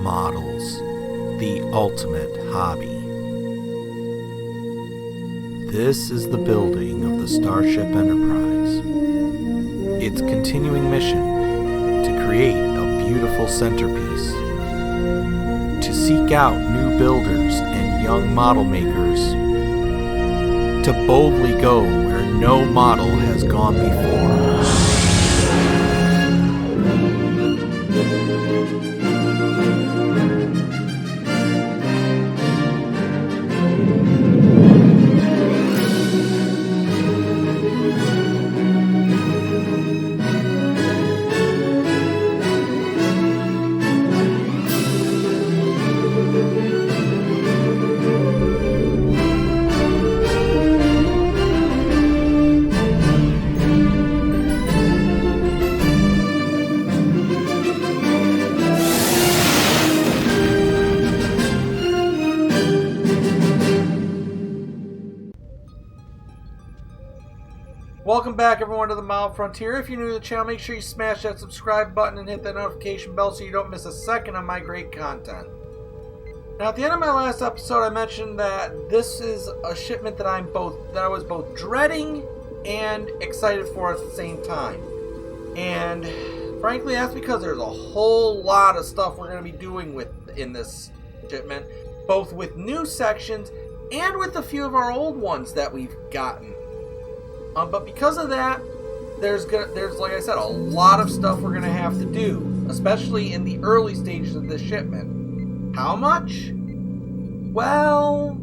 Models, the ultimate hobby. This is the building of the Starship Enterprise. Its continuing mission to create a beautiful centerpiece, to seek out new builders and young model makers, to boldly go where no model has gone before. Welcome back, everyone, to the Mild Frontier. If you're new to the channel, make sure you smash that subscribe button and hit that notification bell so you don't miss a second of my great content. Now, at the end of my last episode, I mentioned that this is a shipment that I was both dreading and excited for at the same time. And frankly, that's because there's a whole lot of stuff we're going to be doing in this shipment, both with new sections and with a few of our old ones that we've gotten. But because of that, there's like I said, a lot of stuff we're gonna have to do, especially in the early stages of this shipment. How much? Well,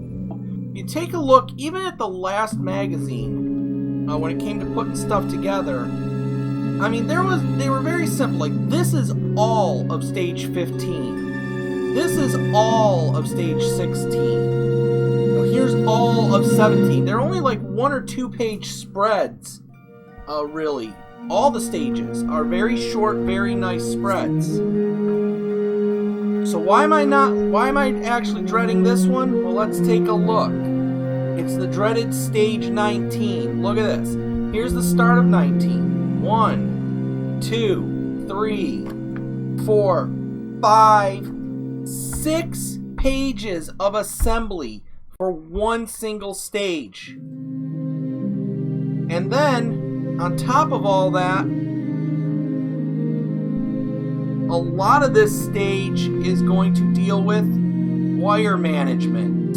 you take a look even at the last magazine when it came to putting stuff together. I mean, they were very simple. Like, this is all of stage 15. This is all of stage 16. Here's all of 17. They're only like 1 or 2 page spreads, really. All the stages are very short, very nice spreads. So why am I actually dreading this one? Well, let's take a look. It's the dreaded stage 19. Look at this. Here's the start of 19. 1, 2, 3, 4, 5, 6 pages of assembly for one single stage. And then, on top of all that, a lot of this stage is going to deal with wire management,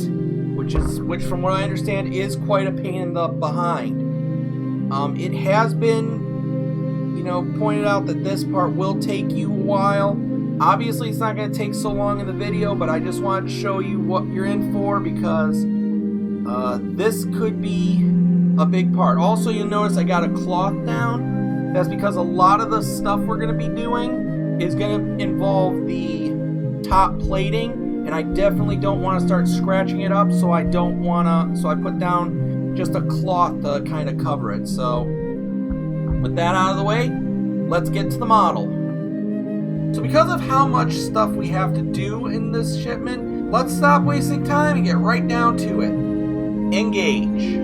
which from what I understand is quite a pain in the behind. It has been, pointed out that this part will take you a while. Obviously, it's not going to take so long in the video, but I just wanted to show you what you're in for because this could be a big part. Also, you'll notice I got a cloth down. That's because a lot of the stuff we're going to be doing is going to involve the top plating, and I definitely don't want to start scratching it up, so I put down just a cloth to kind of cover it. So, with that out of the way, let's get to the model. So because of how much stuff we have to do in this shipment, let's stop wasting time and get right down to it. Engage.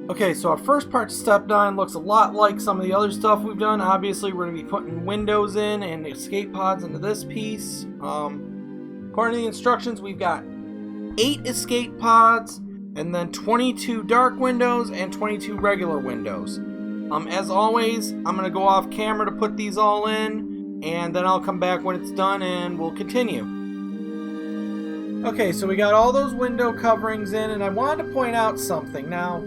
Okay, so our first part to step down looks a lot like some of the other stuff we've done. Obviously, we're going to be putting windows in and escape pods into this piece. According to the instructions, we've got 8 escape pods, and then 22 dark windows and 22 regular windows. As always, I'm going to go off camera to put these all in, and then I'll come back when it's done and we'll continue. Okay, so we got all those window coverings in, and I wanted to point out something. Now,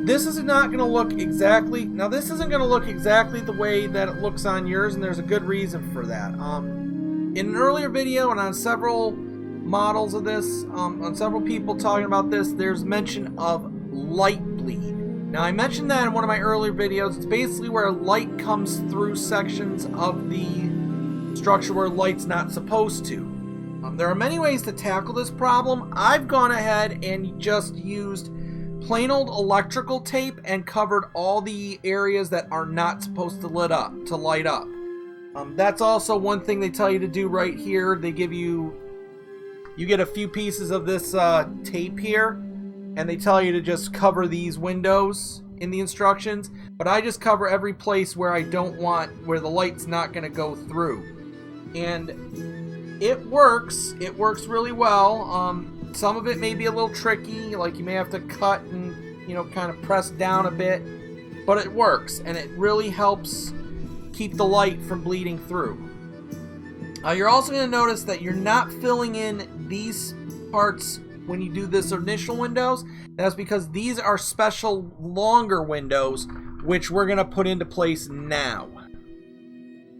this is not going to look exactly... Now, this isn't going to look exactly the way that it looks on yours, and there's a good reason for that. In an earlier video and on several models of this, on several people talking about this, there's mention of light bleed. Now, I mentioned that in one of my earlier videos. It's basically where light comes through sections of the structure where light's not supposed to. There are many ways to tackle this problem. I've gone ahead and just used plain old electrical tape and covered all the areas that are not supposed to light up. That's also one thing they tell you to do right here. They give you get a few pieces of this tape here, and they tell you to just cover these windows in the instructions, but I just cover every place where I don't want, where the light's not going to go through. And it works really well. Some of it may be a little tricky, like you may have to cut and, you know, kind of press down a bit, but it works, and it really helps keep the light from bleeding through. You're also going to notice that you're not filling in these parts when you do this initial windows. That's because these are special longer windows, which we're going to put into place now.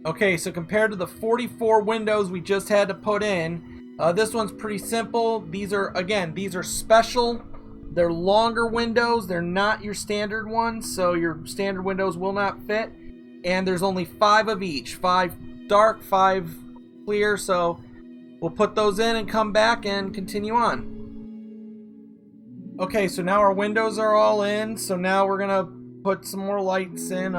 Okay, so compared to the 44 windows we just had to put in, this one's pretty simple. These are special. They're longer windows. They're not your standard ones, so your standard windows will not fit. And there's only 5 of each. 5 dark, 5 clear, so we'll put those in and come back and continue on. Okay, so now our windows are all in, so now we're gonna put some more lights in.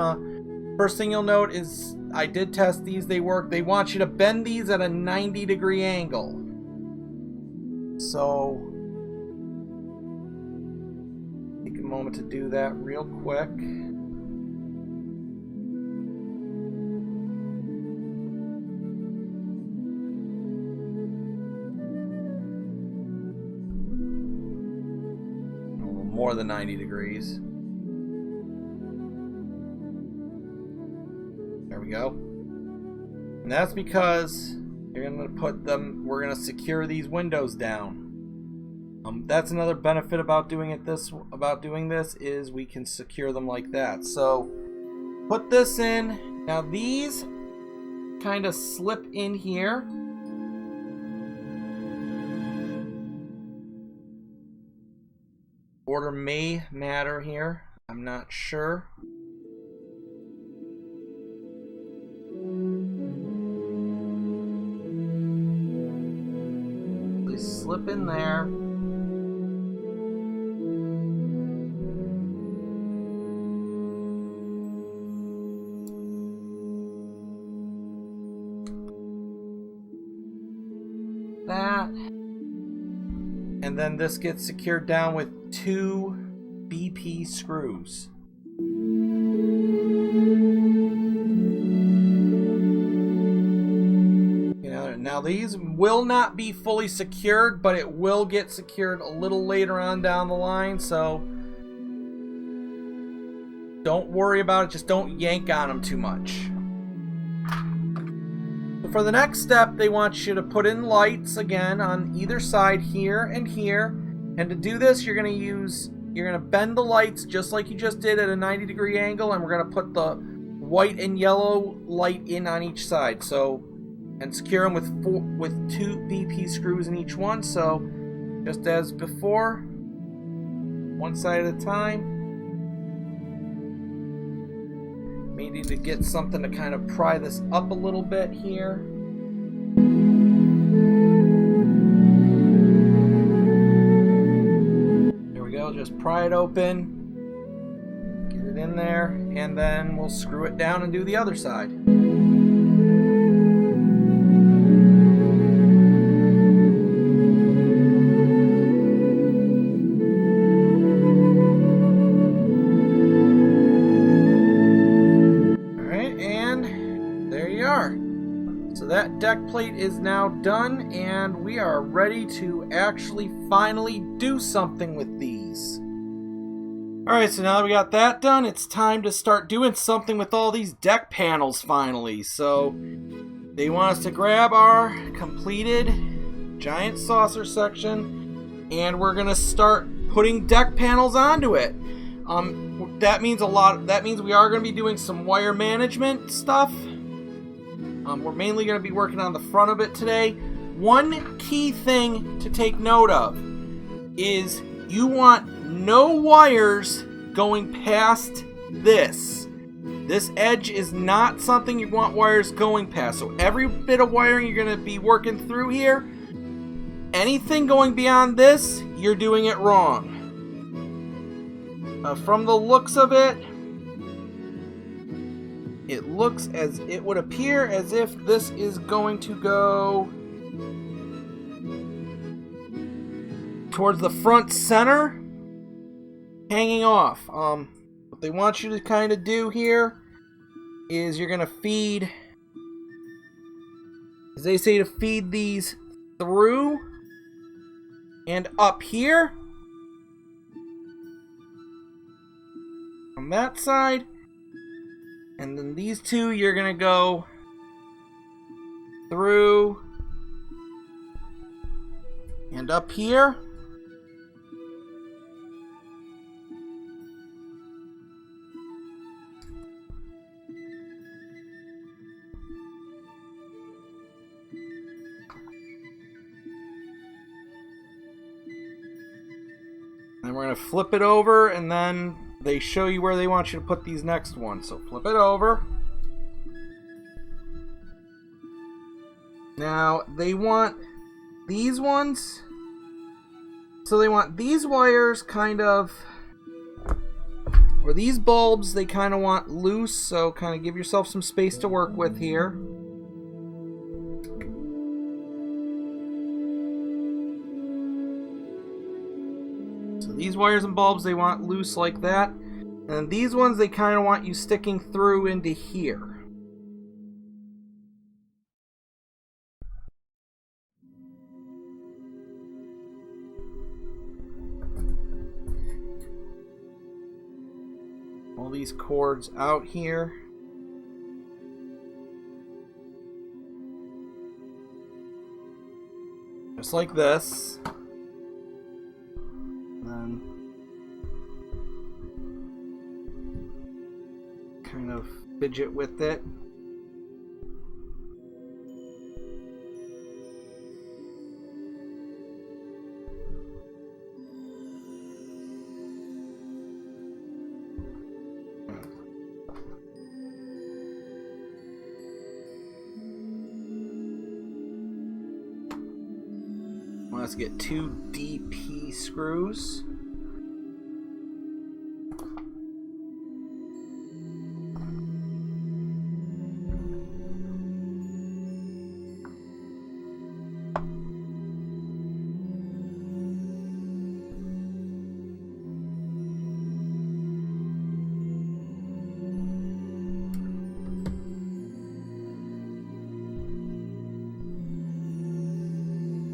First thing you'll note is I did test these, they work. They want you to bend these at a 90-degree angle. So take a moment to do that real quick. More than 90 degrees. There we go. And that's because you're going to put them, we're going to secure these windows down. That's another benefit about doing this is we can secure them like that. So put this in. Now these kind of slip in here. Order may matter here. I'm not sure. Please slip in there. That. And then this gets secured down with 2 BP screws. Now these will not be fully secured, but it will get secured a little later on down the line, so don't worry about it. Just don't yank on them too much. For the next step, they want you to put in lights again on either side here and here. And to do this, you're going to bend the lights just like you just did at a 90-degree angle, and we're going to put the white and yellow light in on each side. So, and secure them with 2 BP screws in each one. So, just as before, one side at a time. May need to get something to kind of pry this up a little bit here. There we go, just pry it open, get it in there, and then we'll screw it down and do the other side. So that deck plate is now done, and we are ready to actually finally do something with these. Alright, so now that we got that done, it's time to start doing something with all these deck panels finally. So they want us to grab our completed giant saucer section, and we're going to start putting deck panels onto it. That means we are going to be doing some wire management stuff. We're mainly going to be working on the front of it today. One key thing to take note of is you want no wires going past this. This edge is not something you want wires going past. So every bit of wiring you're going to be working through here, anything going beyond this, you're doing it wrong. From the looks of it, it looks as it would appear as if this is going to go towards the front center hanging off. What they want you to kind of do here is you're going to feed, as they say, to feed these through and up here on that side, and then these two you're going to go through and up here. And we're going to flip it over, and then they show you where they want you to put these next ones. So flip it over. Now they want these ones. So they want these wires kind of, or these bulbs they kind of want loose. So kind of give yourself some space to work with here. These wires and bulbs they want loose like that. And these ones they kind of want you sticking through into here. All these cords out here. Just like this. Then kind of fidget with it. Let's get 2 DP screws.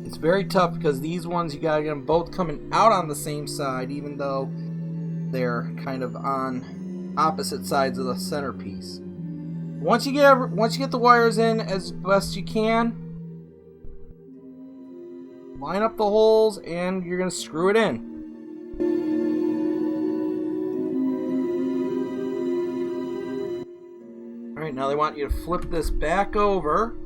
It's very tough because these ones you gotta get them both coming out on the same side, even though they're kind of on opposite sides of the centerpiece. Once you get the wires in as best you can, line up the holes and you're gonna screw it in. All right, now they want you to flip this back over.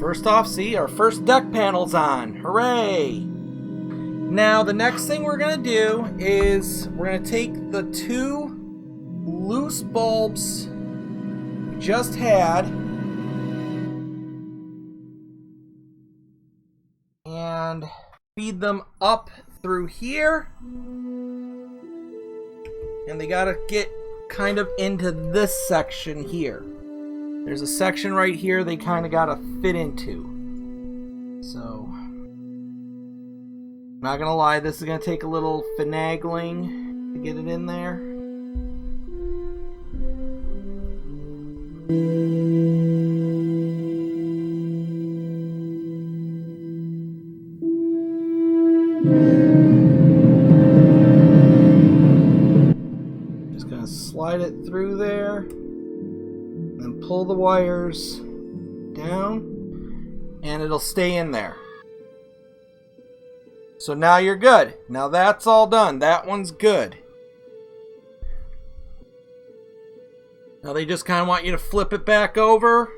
First off, see, our first deck panel's on. Hooray! Now, the next thing we're going to do is we're going to take the 2 loose bulbs we just had and feed them up through here. And they got to get kind of into this section here. There's a section right here they kind of got to fit into. So, not going to lie, this is going to take a little finagling to get it in there. Just going to slide it through there. Then pull the wires down and it'll stay in there. So now you're good. Now that's all done. That one's good. Now they just kind of want you to flip it back over.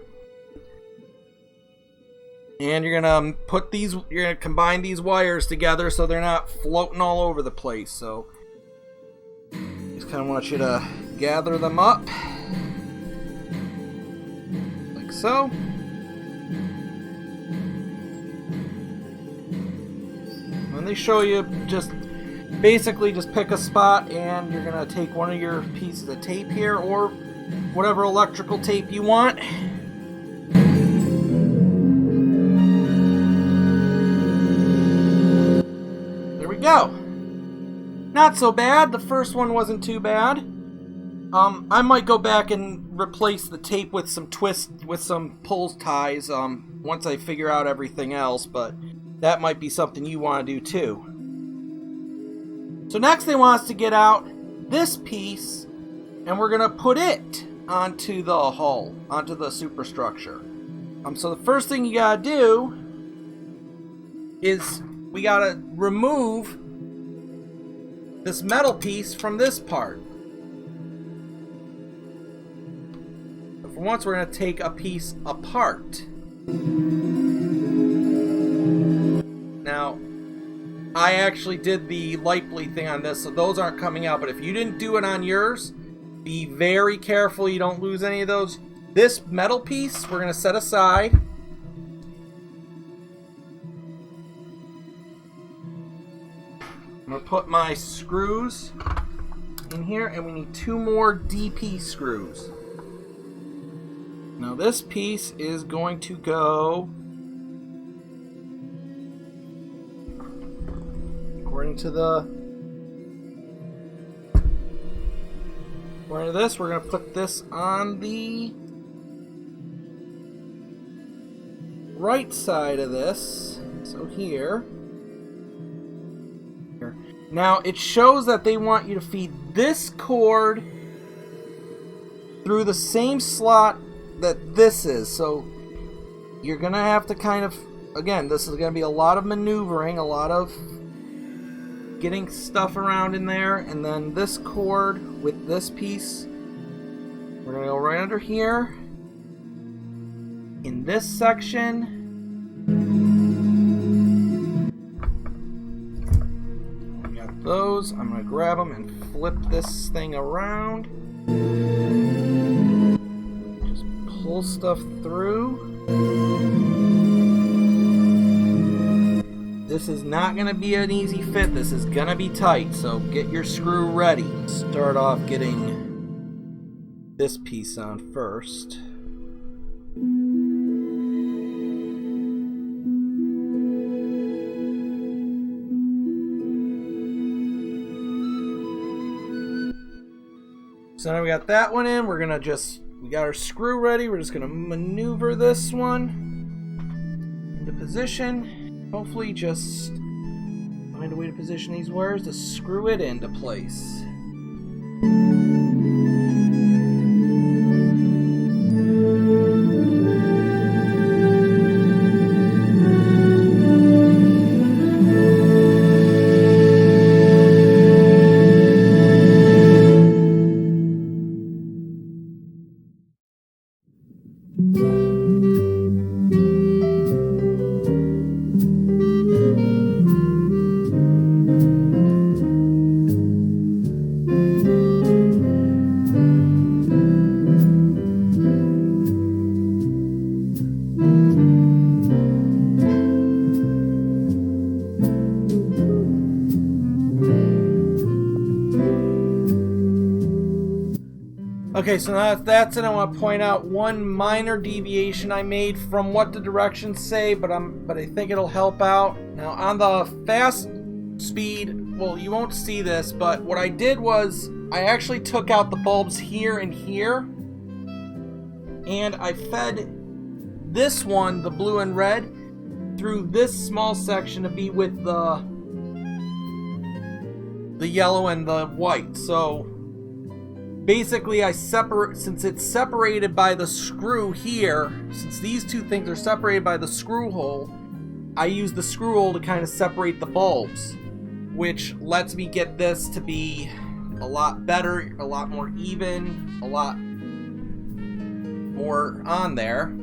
And you're going to combine these wires together so they're not floating all over the place. So just kind of want you to gather them up. So, when they show you, just basically just pick a spot and you're going to take one of your pieces of tape here or whatever electrical tape you want. There we go. Not so bad. The first one wasn't too bad. I might go back and replace the tape with some pull ties once I figure out everything else, but that might be something you want to do too. So next they want us to get out this piece, and we're going to put it onto the hull, onto the superstructure. So the first thing you got to do is we got to remove this metal piece from this part. So for once, we're going to take a piece apart. Now, I actually did the light bleed thing on this, so those aren't coming out. But if you didn't do it on yours, be very careful you don't lose any of those. This metal piece we're going to set aside. I'm going to put my screws in here, and we need 2 more DP screws. Now this piece is going to go according to this. We're going to put this on the right side of this. So here. Now it shows that they want you to feed this cord through the same slot that this is. So you're going to have to kind of, again, this is going to be a lot of maneuvering, a lot of getting stuff around in there. And then this cord with this piece, we're going to go right under here in this section. We got those. I'm going to grab them and flip this thing around. Just pull stuff through. This is not going to be an easy fit. This is going to be tight, so get your screw ready. Start off getting this piece on first. So now we got that one in. We got our screw ready. We're just going to maneuver this one into position. Hopefully just find a way to position these wires to screw it into place. Okay, so now that's it. I want to point out one minor deviation I made from what the directions say, but I think it'll help out. Now on the fast speed, well, you won't see this, but what I did was I actually took out the bulbs here and here, and I fed this one, the blue and red, through this small section to be with the yellow and the white. So basically, since it's separated by the screw here, since these two things are separated by the screw hole, I use the screw hole to kind of separate the bulbs, which lets me get this to be a lot better, a lot more even, a lot more on there.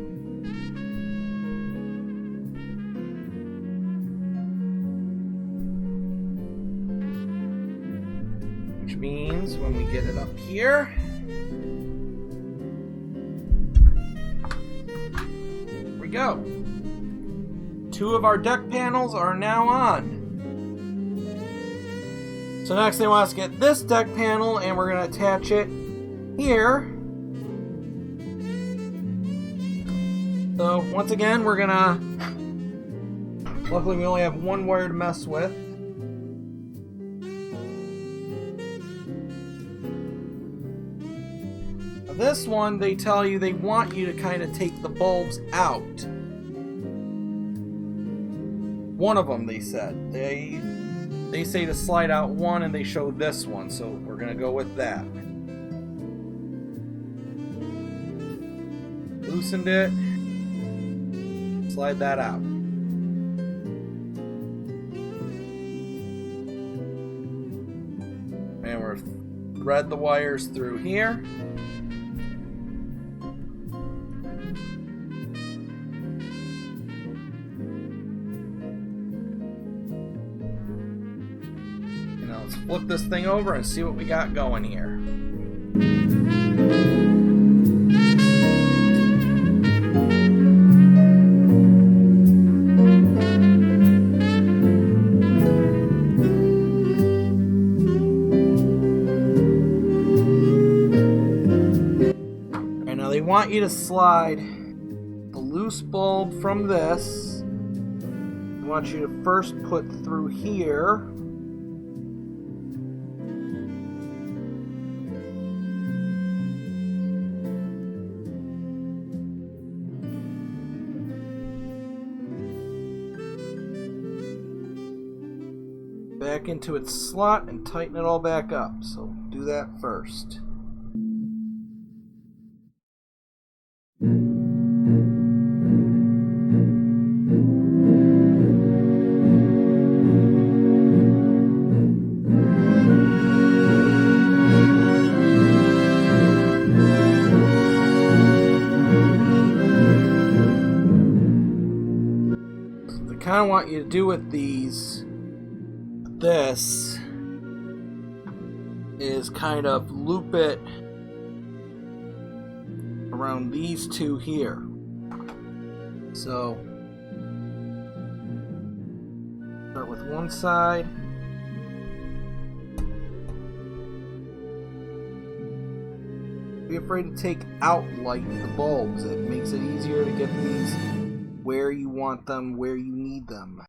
Which means when we get it up here, here we go. 2 of our deck panels are now on. So next they want us to get this deck panel, and we're going to attach it here. So once again, we're going to, luckily we only have one wire to mess with. This one, they tell you they want you to kind of take the bulbs out. One of them, they said. They say to slide out one, and they show this one, so we're going to go with that. Loosened it. Slide that out. And we're thread the wires through here. Now let's flip this thing over and see what we got going here. Want you to slide the loose bulb from this. I want you to first put through here. Back into its slot and tighten it all back up. So do that first. I want you to do with this is kind of loop it around these two here. So start with one side. Be afraid to take out like the bulbs. It makes it easier to get these where you want them, where you need them.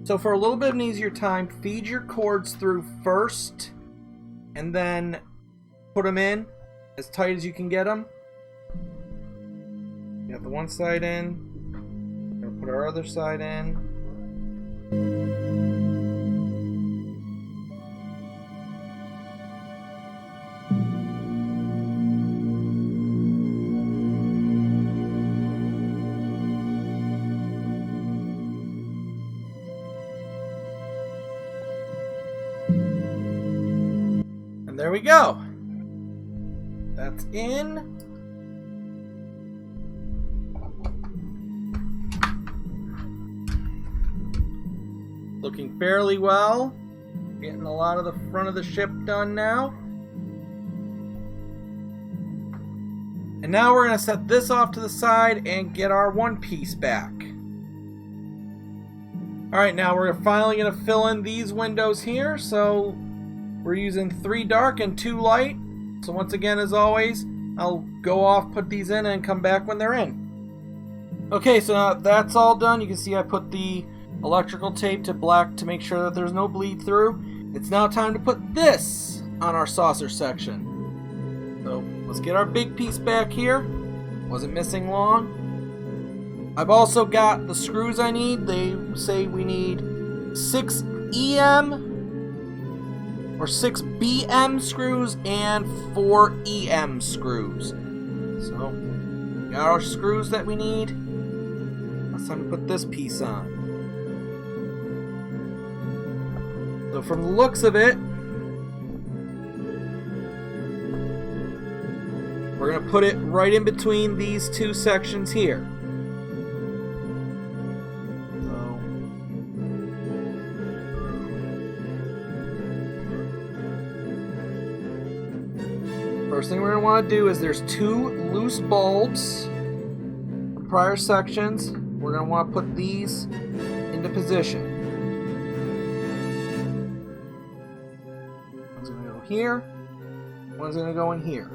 So for a little bit of an easier time, feed your cords through first, and then put them in as tight as you can get them. You got the one side in. We're gonna put our other side in. And there we go. That's in. Looking fairly well. Getting a lot of the front of the ship done now. And now we're going to set this off to the side and get our one piece back. Alright, now we're finally going to fill in these windows here. So we're using 3 dark and 2 light. So once again, as always, I'll go off, put these in, and come back when they're in. Okay, so now that's all done. You can see I put the electrical tape to black to make sure that there's no bleed through. It's now time to put this on our saucer section. So let's get our big piece back here. Wasn't missing long. I've also got the screws I need. They say we need 6 EM or 6 BM screws and 4 EM screws. So, got our screws that we need. Now it's time to put this piece on. So from the looks of it, we're going to put it right in between these 2 sections here. First thing we're going to want to do is there's 2 loose bulbs from prior sections. We're going to want to put these into position. One's going to go here. One's going to go in here.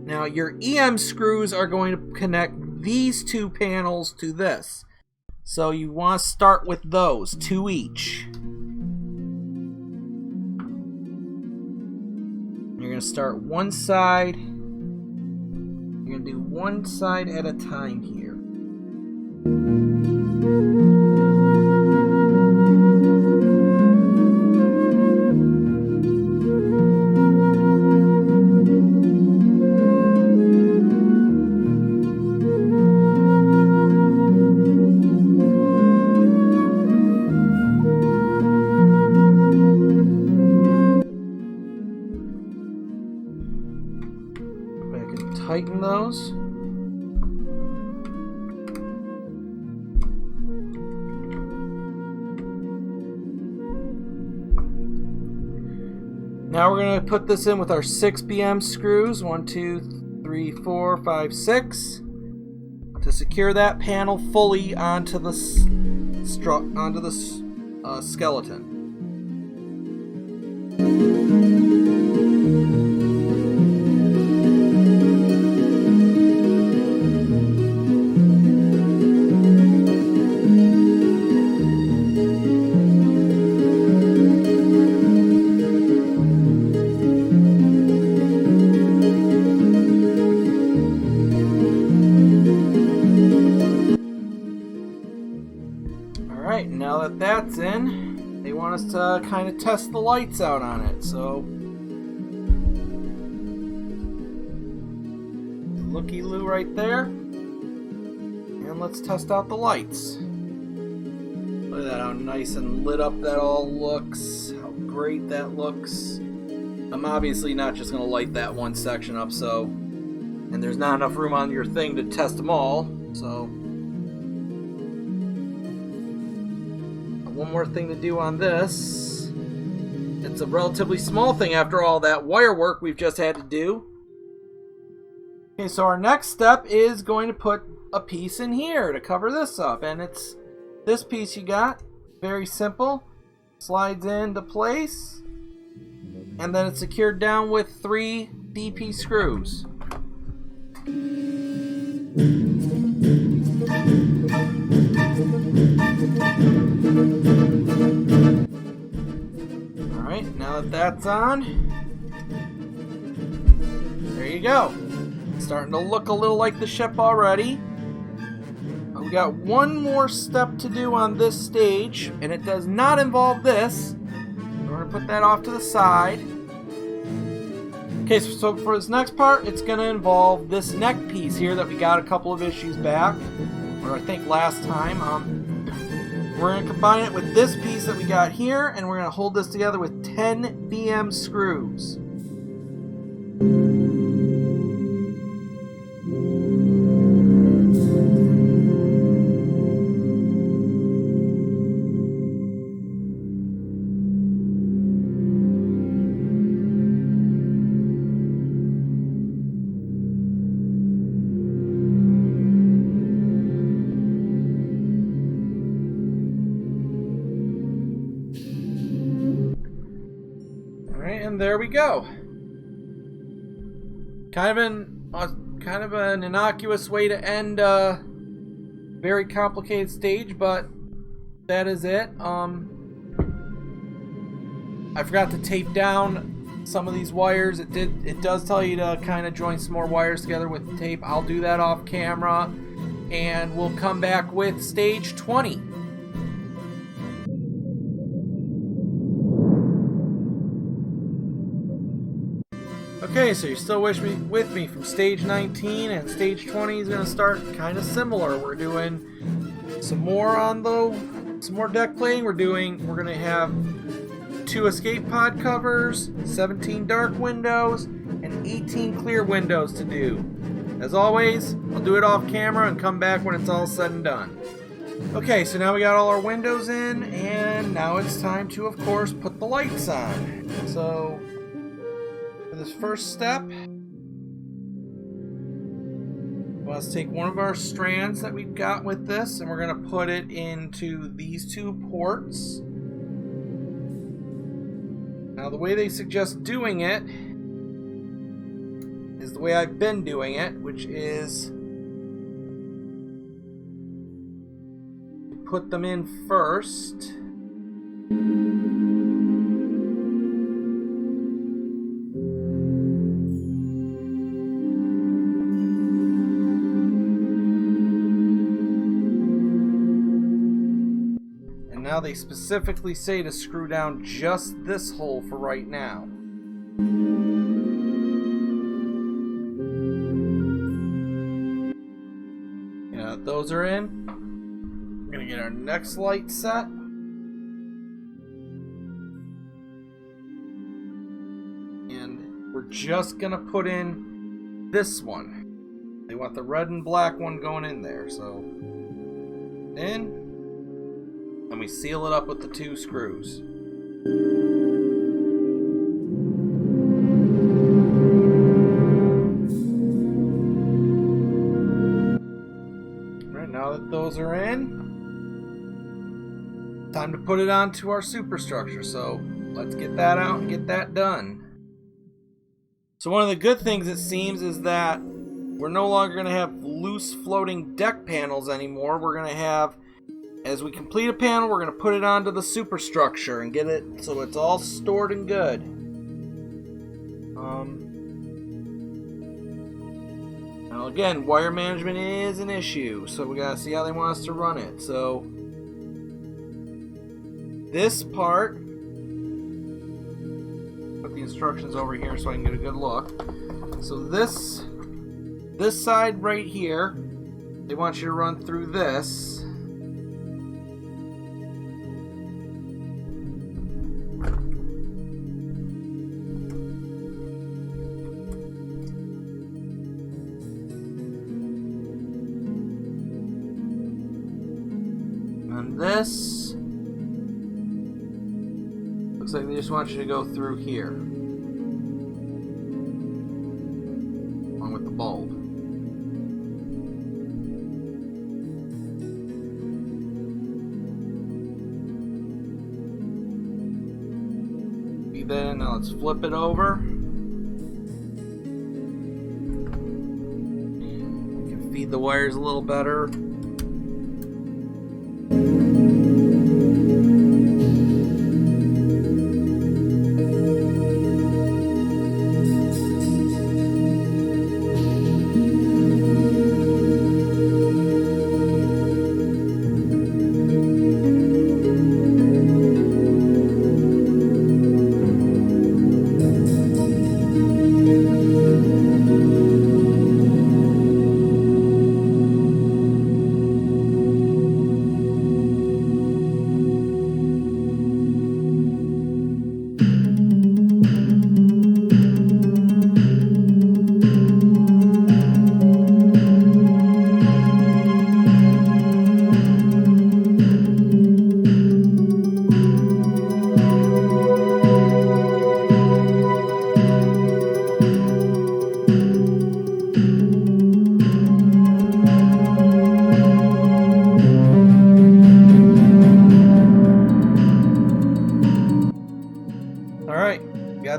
Now your EM screws are going to connect these two panels to this. So you want to start with those, 2 each. You're going to start one side. You're going to do one side at a time here. Tighten those. Now we're going to put this in with our 6 BM screws. 1, 2, 3, 4, 5, 6 to secure that panel fully onto the skeleton. Alright, now that that's in, they want us to kind of test the lights out on it. So, looky-loo right there. And let's test out the lights. Look at that, how nice and lit up that all looks. How great that looks. I'm obviously not just going to light that one section up, so... And there's not enough room on your thing to test them all, so... One more thing to do on this. It's a relatively small thing after all that wire work we've just had to do. Okay, so our next step is going to put a piece in here to cover this up. And it's this piece you got. Very simple. Slides into place. And then it's secured down with 3 DP screws. Alright, now that that's on, there you go. It's starting to look a little like the ship already. We got one more step to do on this stage, and it does not involve this. We're going to put that off to the side. Okay, so for this next part, it's going to involve this neck piece here that we got a couple of issues back, or I think last time. We're going to combine it with this piece that we got here, and we're going to hold this together with 10 BM screws. And there we go. Kind of an innocuous way to end a very complicated stage, but that is it. I forgot to tape down some of these wires. It does tell you to kind of join some more wires together with tape. I'll do that off camera, and we'll come back with stage 20. Okay, so you're still with me from stage 19, and stage 20 is going to start kind of similar. We're doing some more deck plating. We're going to have 2 escape pod covers, 17 dark windows, and 18 clear windows to do. As always, I'll do it off camera and come back when it's all said and done. Okay, so now we got all our windows in, and now it's time to, of course, put the lights on. So, for this first step, Let's take one of our strands that we've got with this, and we're going to put it into these two ports. Now, the way they suggest doing it is the way I've been doing it, which is put them in first. Now they specifically say to screw down just this hole for right now. Yeah, those are in. We're gonna get our next light set. And we're just gonna put in this one. They want the red and black one going in there, so in. And we seal it up with the two screws. Alright, now that those are in, time to put it onto our superstructure. So let's get that out and get that done. So one of the good things, it seems, is that we're no longer going to have loose floating deck panels anymore. We're going to have, as we complete a panel, we're going to put it onto the superstructure and get it so it's all stored and good. Now again, wire management is an issue, so we got to see how they want us to run it. So this part, put the instructions over here so I can get a good look. So this side right here, they want you to run through this. This looks like they just want you to go through here along with the bulb. Feed that in. Now let's flip it over. And we can feed the wires a little better.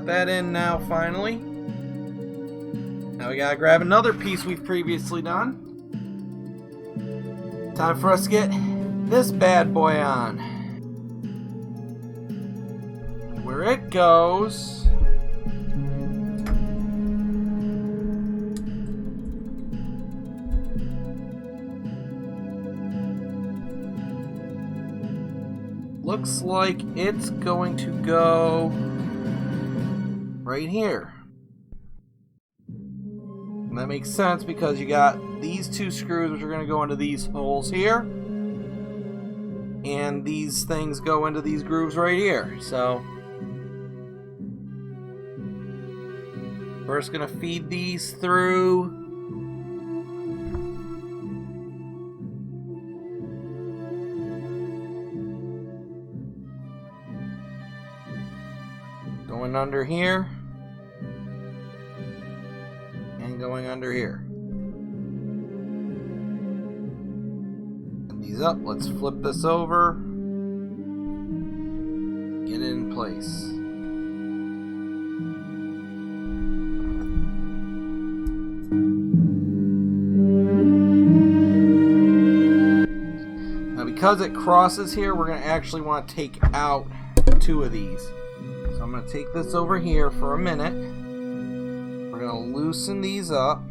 That in now finally. Now we gotta grab another piece we've previously done. Time for us to get this bad boy on. And where it goes, looks like it's going to go right here. And that makes sense because you got these two screws which are going to go into these holes here, and these things go into these grooves right here. So first going to feed these through. Going under here. And going under here. these up. Let's flip this over. Get it in place. Now because it crosses here, we're going to actually want to take out 2 of these. So I'm going to take this over here for a minute. We're going to loosen these up.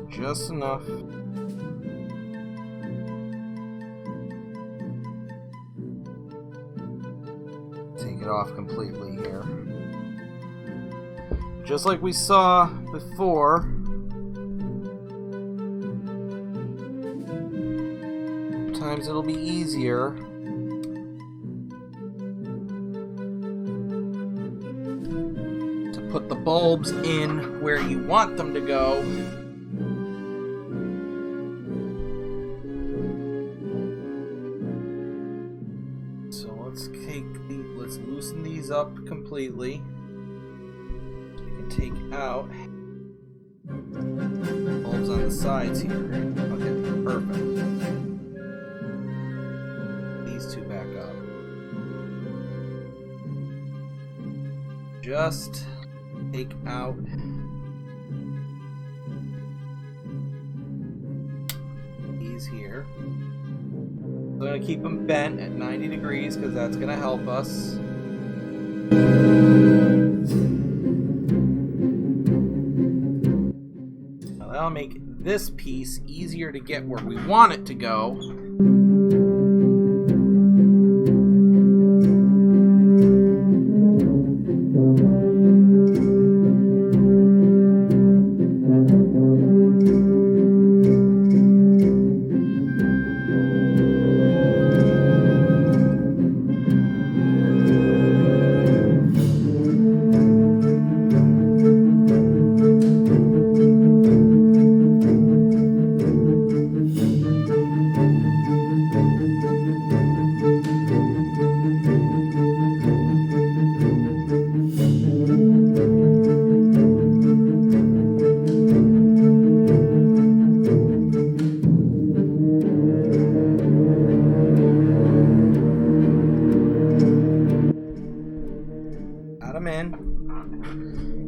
Just enough. Take it off completely here. Just like we saw before. Sometimes it'll be easier to put the bulbs in where you want them to go. Let's loosen these up completely. We can take out bulbs on the sides here. Okay, perfect. These 2 back up. Just take out these here. I'm going to keep them bent at 90 degrees because that's going to help us. Now that'll make this piece easier to get where we want it to go.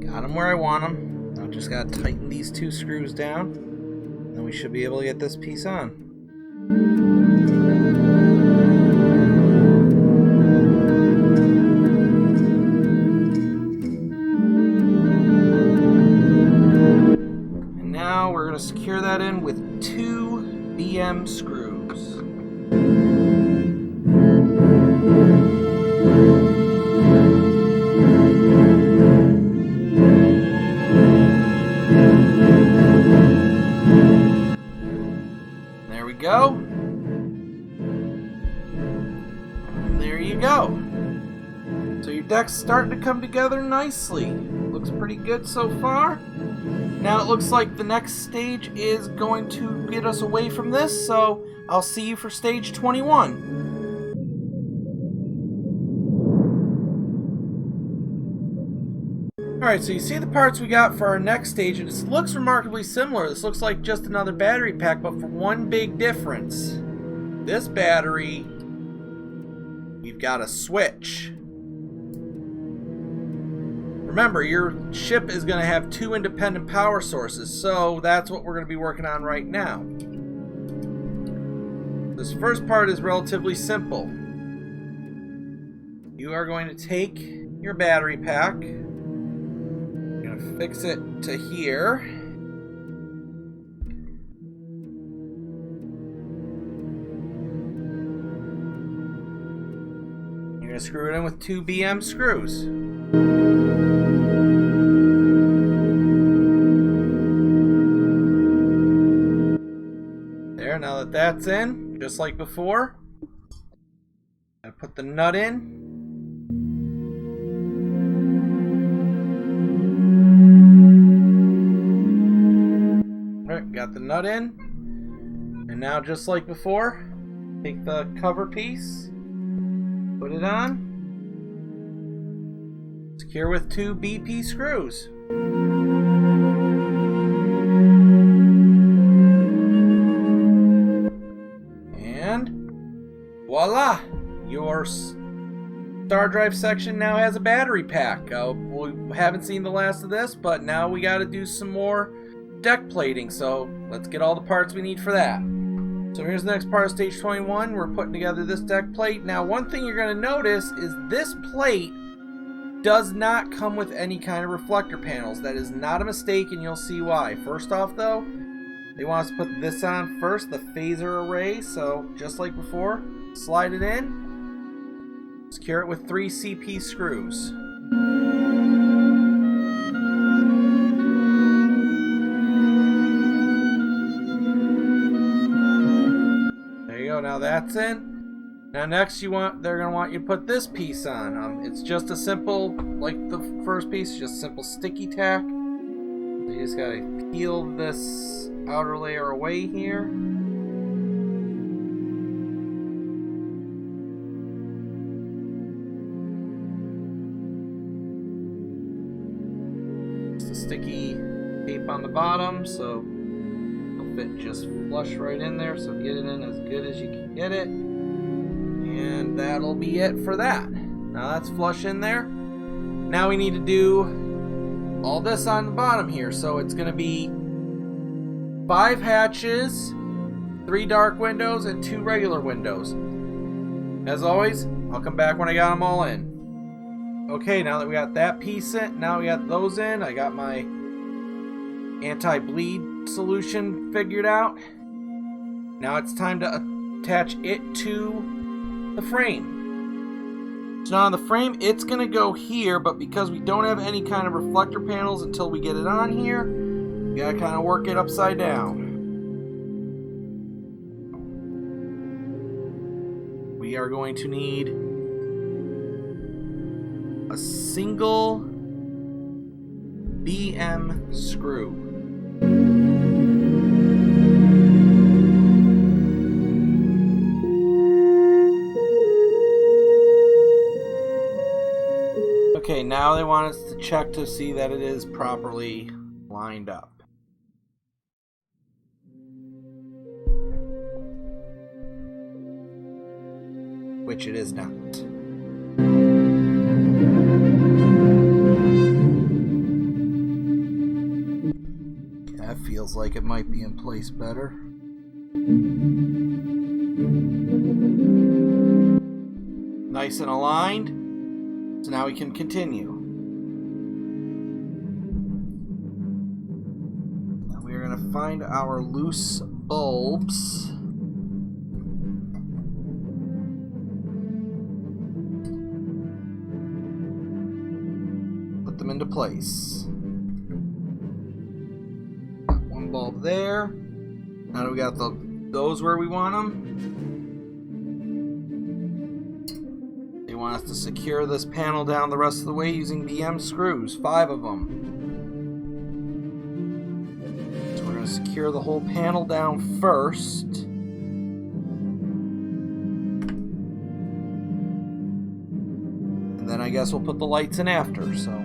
Got them where I want them. Now just gotta tighten these 2 screws down, and we should be able to get this piece on. And now we're gonna secure that in with 2 BM screws. There we go. And there you go. So your deck's starting to come together nicely. Looks pretty good so far. Now it looks like the next stage is going to get us away from this, so I'll see you for stage 21. Alright, so you see the parts we got for our next stage, and this looks remarkably similar. This looks like just another battery pack, but for one big difference. This battery, we've got a switch. Remember, your ship is going to have 2 independent power sources, so that's what we're going to be working on right now. This first part is relatively simple. You are going to take your battery pack, fix it to here. You're going to screw it in with 2 BM screws. There, now that that's in, just like before, I put the nut in. Got the nut in, and now just like before, take the cover piece, put it on, secure with 2 BP screws. And voila! Your star drive section now has a battery pack. We haven't seen the last of this, but now we got to do some more deck plating, so let's get all the parts we need for that. So here's the next part of stage 21. We're putting together this deck plate. Now, one thing you're going to notice is this plate does not come with any kind of reflector panels. That is not a mistake, and you'll see why. First off, though, they want us to put this on first, the phaser array. So just like before, slide it in, secure it with 3 CP screws. Now that's in. Now next they're gonna want you to put this piece on. It's just a simple, like the first piece, just simple sticky tack. You just gotta peel this outer layer away here. Just a sticky tape on the bottom, so fit just flush right in there, so get it in as good as you can get it, and that'll be it for that. Now that's flush in there. Now we need to do all this on the bottom here, so it's going to be 5 hatches, 3 dark windows, and 2 regular windows. As always, I'll come back when I got them all in. Okay, now that we got that piece in, now we got those in, I got my anti-bleed solution figured out. Now it's time to attach it to the frame. So now on the frame, it's going to go here, but because we don't have any kind of reflector panels until we get it on here, we got to kind of work it upside down. We are going to need a single BM screw. Okay, now they want us to check to see that it is properly lined up. Which it is not. That feels like it might be in place better. Nice and aligned. So now we can continue. Now we are going to find our loose bulbs. Put them into place. One bulb there. Now that we got those where we want them. Want us to secure this panel down the rest of the way using BM screws, 5 of them. So we're going to secure the whole panel down first. And then I guess we'll put the lights in after, so.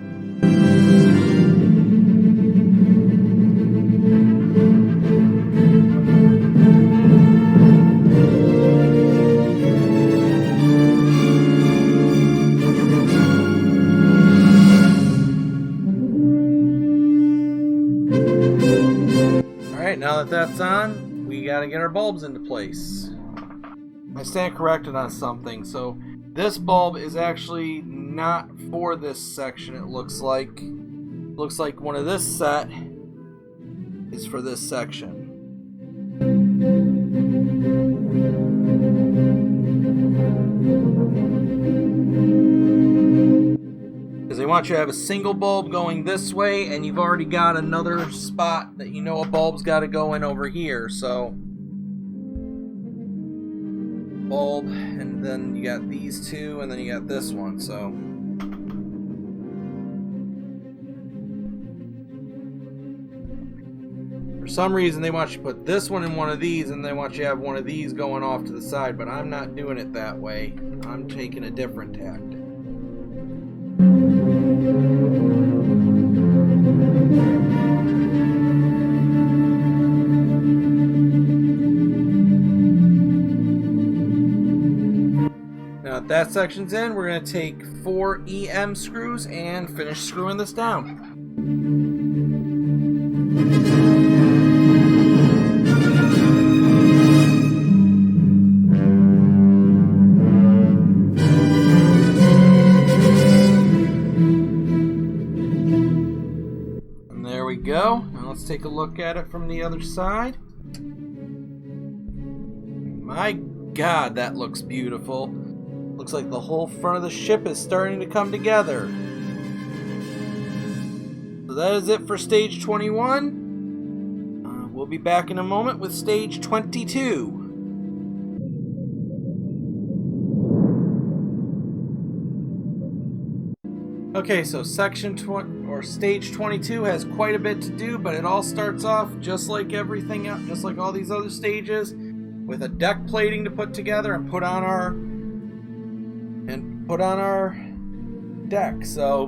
Now that that's on, we got to get our bulbs into place. I stand corrected on something. So this bulb is actually not for this section. It looks like one of this set is for this section. Because they want you to have a single bulb going this way, and you've already got another spot that you know a bulb's got to go in over here. So bulb, and then you got these 2, and then you got this one. So for some reason they want you to put this one in one of these, and they want you to have one of these going off to the side, but I'm not doing it that way. I'm taking a different tactic. Now that that section's in, we're going to take 4 EM screws and finish screwing this down. And there we go. Now let's take a look at it from the other side. My God, that looks beautiful. Looks like the whole front of the ship is starting to come together. So that is it for stage 21. We'll be back in a moment with stage 22. Okay, so section stage 22 has quite a bit to do, but it all starts off just like everything else, just like all these other stages, with a deck plating to put together and put on our deck. So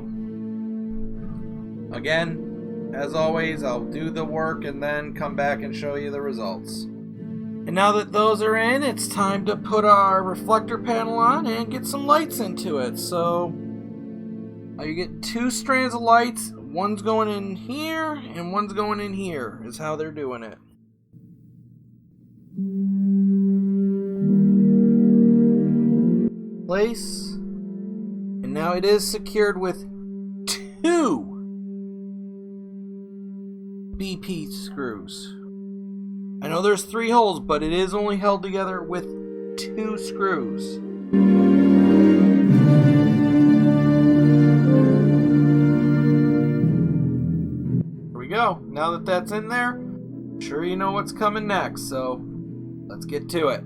again, as always, I'll do the work and then come back and show you the results. And now that those are in, it's time to put our reflector panel on and get some lights into it. So you get 2 strands of lights, one's going in here and one's going in here, is how they're doing it. Place, and now it is secured with 2 BP screws. I know there's 3 holes, but it is only held together with 2 screws. Here we go. Now that that's in there, I'm sure you know what's coming next, so let's get to it.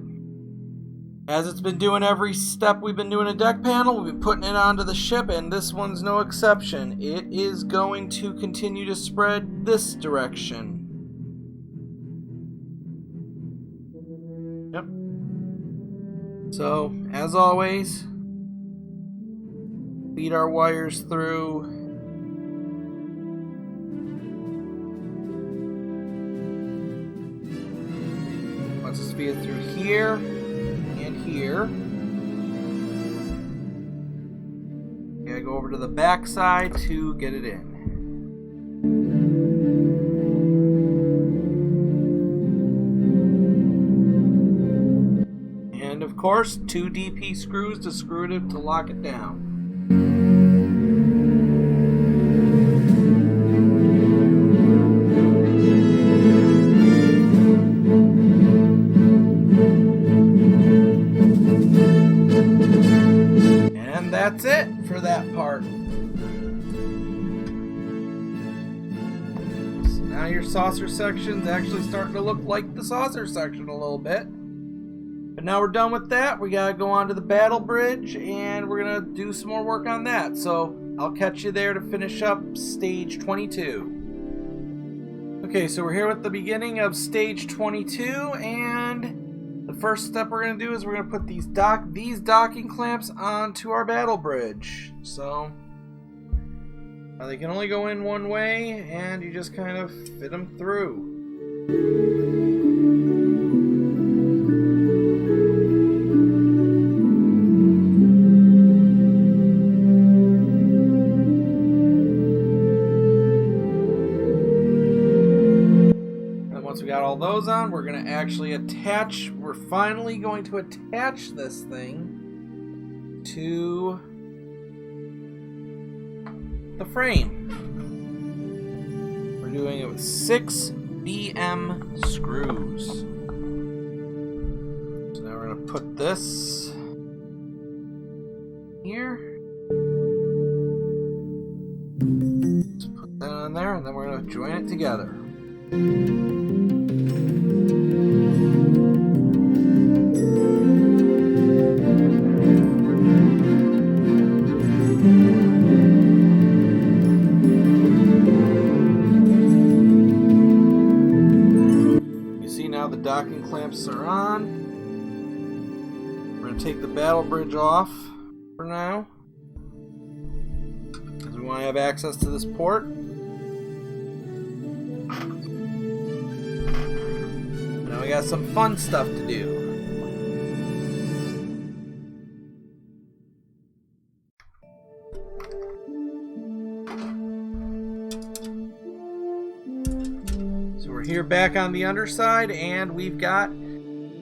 As it's been doing every step we've been doing a deck panel, we've been putting it onto the ship, and this one's no exception. It is going to continue to spread this direction. Yep. So, as always, feed our wires through. Let's just feed it through here. Here. Gotta go over to the back side to get it in. And of course, 2 DP screws to screw it to lock it down. That's it for that part. So now your saucer section's actually starting to look like the saucer section a little bit. But now we're done with that. We gotta go on to the battle bridge and we're gonna do some more work on that. So I'll catch you there to finish up stage 22. Okay, so we're here with the beginning of stage 22, and the first step we're going to do is we're going to put these docking clamps onto our battle bridge. So they can only go in one way, and you just kind of fit them through. All those on, we're going to actually attach, we're finally going to attach this thing to the frame. We're doing it with 6 BM screws. So now we're going to put this here. Just put that on there, and then we're going to join it together. The docking clamps are on. We're going to take the battle bridge off for now, because we want to have access to this port. Now we got some fun stuff to do. here back on the underside, and we've got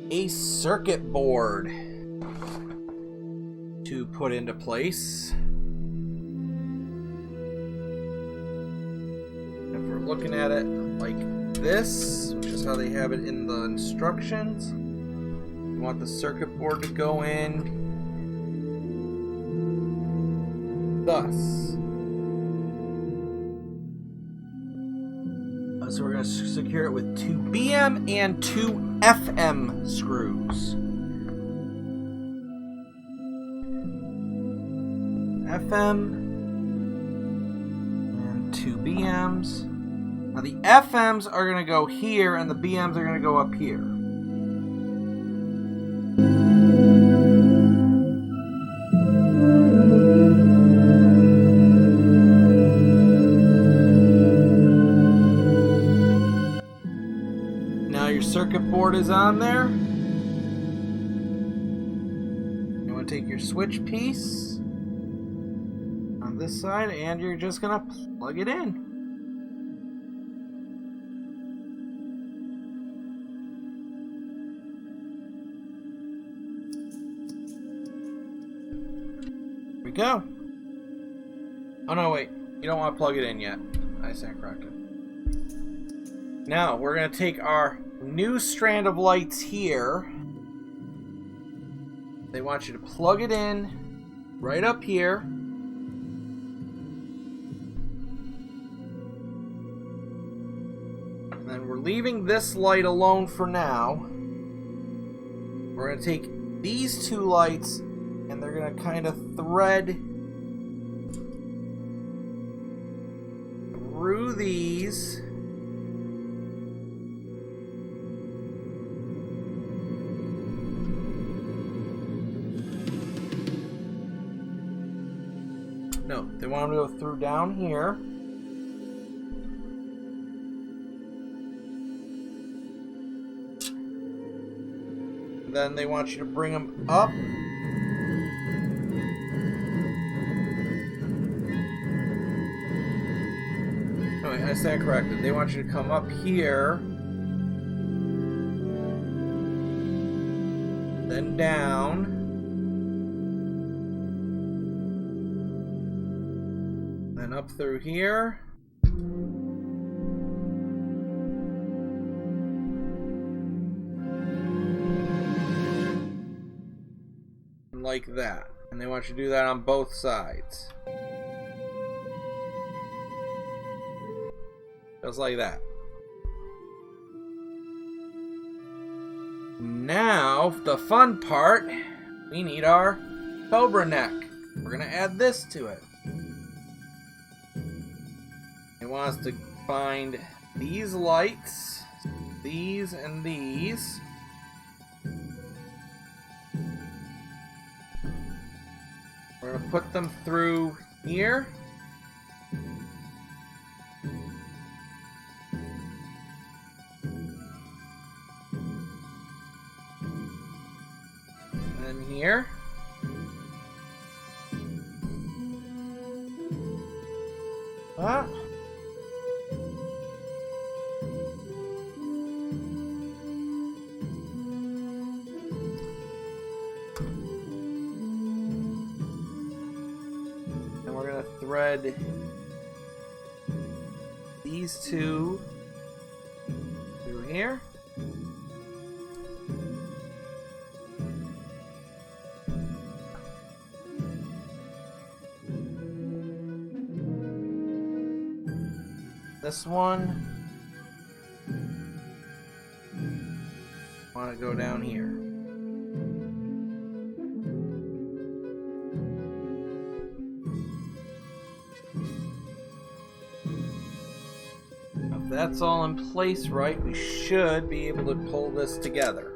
a circuit board to put into place. If we're looking at it like this, which is how they have it in the instructions, you want the circuit board to go in thus. So we're going to secure it with 2 BM and 2 FM screws. FM and 2 BMs. Now the FMs are going to go here and the BMs are going to go up here. Circuit board is on there. You want to take your switch piece on this side and you're just going to plug it in. Here we go. Oh no, wait. You don't want to plug it in yet. I stand corrected. Now we're going to take our new strand of lights here. They want you to plug it in right up here. And then we're leaving this light alone for now. We're going to take these 2 lights and they're going to kind of thread through these. No, they want them to go through down here. And then they want you to bring them up. No, I stand corrected. They want you to come up here. Then down. Up through here. Like that. And they want you to do that on both sides. Just like that. Now, the fun part, we need our Cobra neck. We're going to add this to it. It wants us to find these lights, these and these. We're going to put them through here. And then here. That. Thread these 2 through here. This one want to go down here. If that's all in place right, we should be able to pull this together.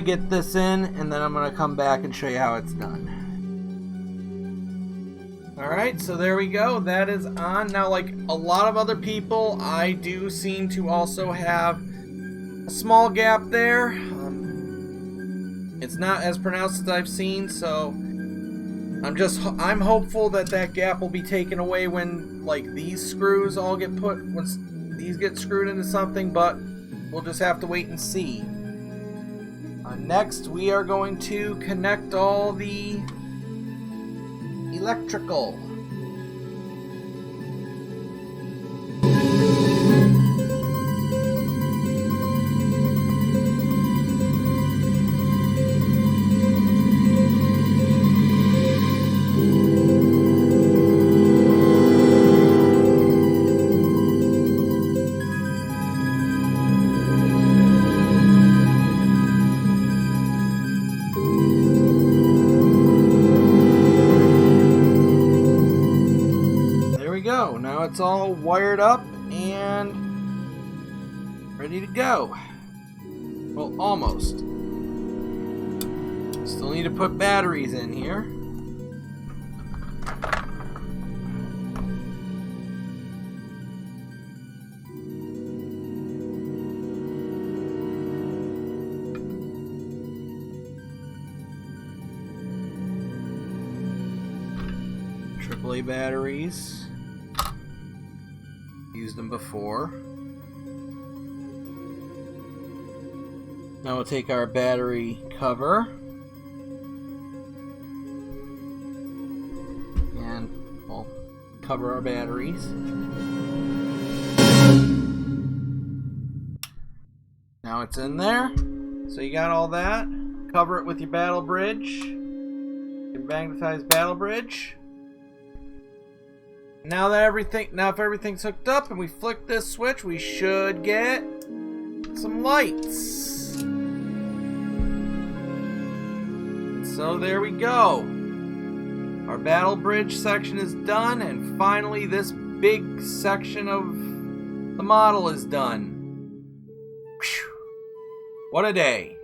get this in, and then I'm going to come back and show you how it's done. Alright, so there we go. That is on. Now, like a lot of other people, I do seem to also have a small gap there. It's not as pronounced as I've seen, so I'm hopeful that that gap will be taken away when like these screws all get put, once these get screwed into something, but we'll just have to wait and see. Next, we are going to connect all the electrical. Now it's all wired up and ready to go. Well, almost. Still need to put batteries in here. AAA batteries. Used them before. Now we'll take our battery cover and we'll cover our batteries. Now it's in there. So you got all that. Cover it with your battle bridge, your magnetized battle bridge. Now if everything's hooked up and we flick this switch, we should get some lights. So there we go. Our battle bridge section is done, and finally this big section of the model is done. Whew. What a day.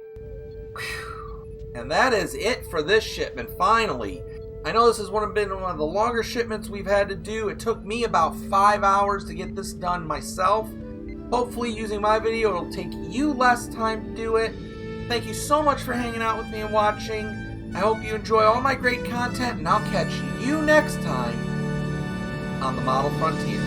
Whew. And that is it for this shipment, finally. I know this has been one of the longer shipments we've had to do. It took me about 5 hours to get this done myself. Hopefully, using my video, it'll take you less time to do it. Thank you so much for hanging out with me and watching. I hope you enjoy all my great content, and I'll catch you next time on the Model Frontier.